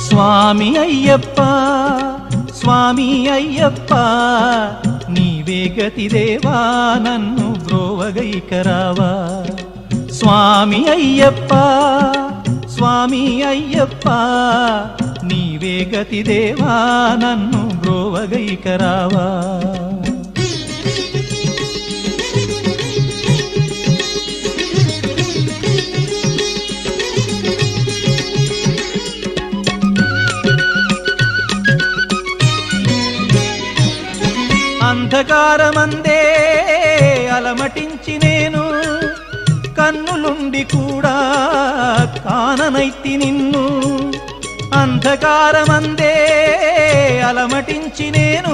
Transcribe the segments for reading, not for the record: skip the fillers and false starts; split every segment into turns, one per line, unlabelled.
స్వామి అయ్యప్ప స్వామి అయ్యప్ప నీవే గతి దేవా నన్ను బ్రోవగైకరావా స్వామి అయ్యప్ప స్వామి అయ్యప్ప నీవే గతి దేవా నన్ను బ్రోవగైకరావా అంధకారమందే అలమటించి నేను కన్నులుండి కూడా కాననైతి నిన్ను అంధకారమందే అలమటించి నేను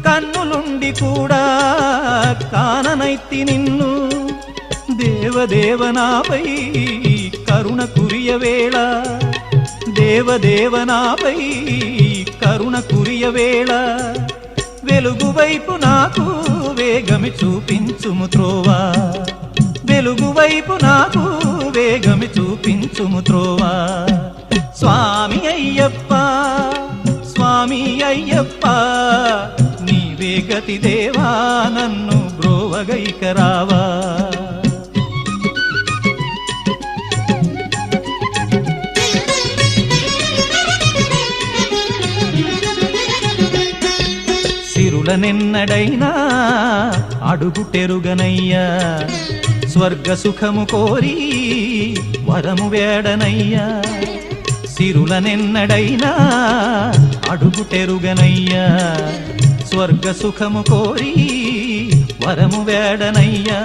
కన్నులుండి కూడా కాననైతి నిన్ను దేవదేవనాపై కరుణ కురియవేళ దేవదేవనాపై కరుణ కురియవేళ వెలుగు వైపు నాకు వేగమి చూపించుము త్రోవా వెలుగు వైపు నాకు వేగమి చూపించుము త్రోవా స్వామి అయ్యప్ప స్వామి అయ్యప్ప నీవే గతి దేవా నన్ను బ్రోవగైకరావా సిరులనెన్నడైనా అడుగుటెరుగనయ్యా స్వర్గ సుఖము కోరి వరము వేడనయ్యా సిరులనెన్నడైనా అడుగుటెరుగనయ్యా స్వర్గ సుఖము కోరి వరము వేడనయ్యా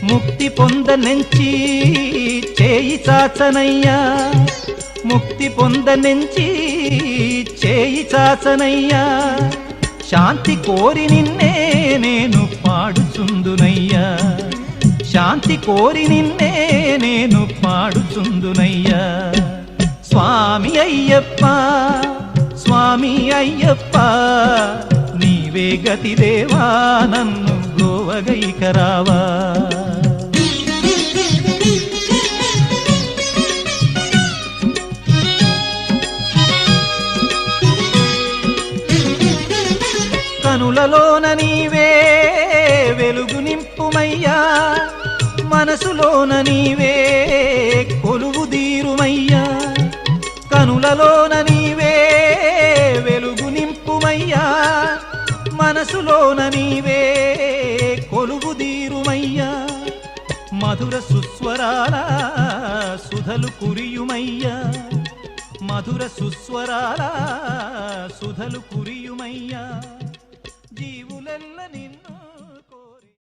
ముక్తి పొందనెంచి చేయి చాచనయ్యా ముక్తి పొందనెంచి చేయి చాచనయ్యా శాంతి కోరి నిన్నే నేను పాడుచుందునయ్యా శాంతి కోరి నిన్నే నేను పాడుచుందునయ్యా స్వామి అయ్యప్ప స్వామి అయ్యప్ప నీవే గతి దేవా నన్ను బ్రోవగైకరావా కనులలోన నీవే వెలుగు నింపుమయ్యా మనసులోన నీవే కొలువు దీరుమయ్యా కనులలోన నీవే వెలుగు నింపుమయ్యా మనసులోన నీవే కొలువు దీరుమయ్యా మధుర సుస్వరాల సుధలు కురియుమయ్యా మధుర సుస్వరాల సుధలు కురియుమయ్యా జీవులెల్ల నిన్ను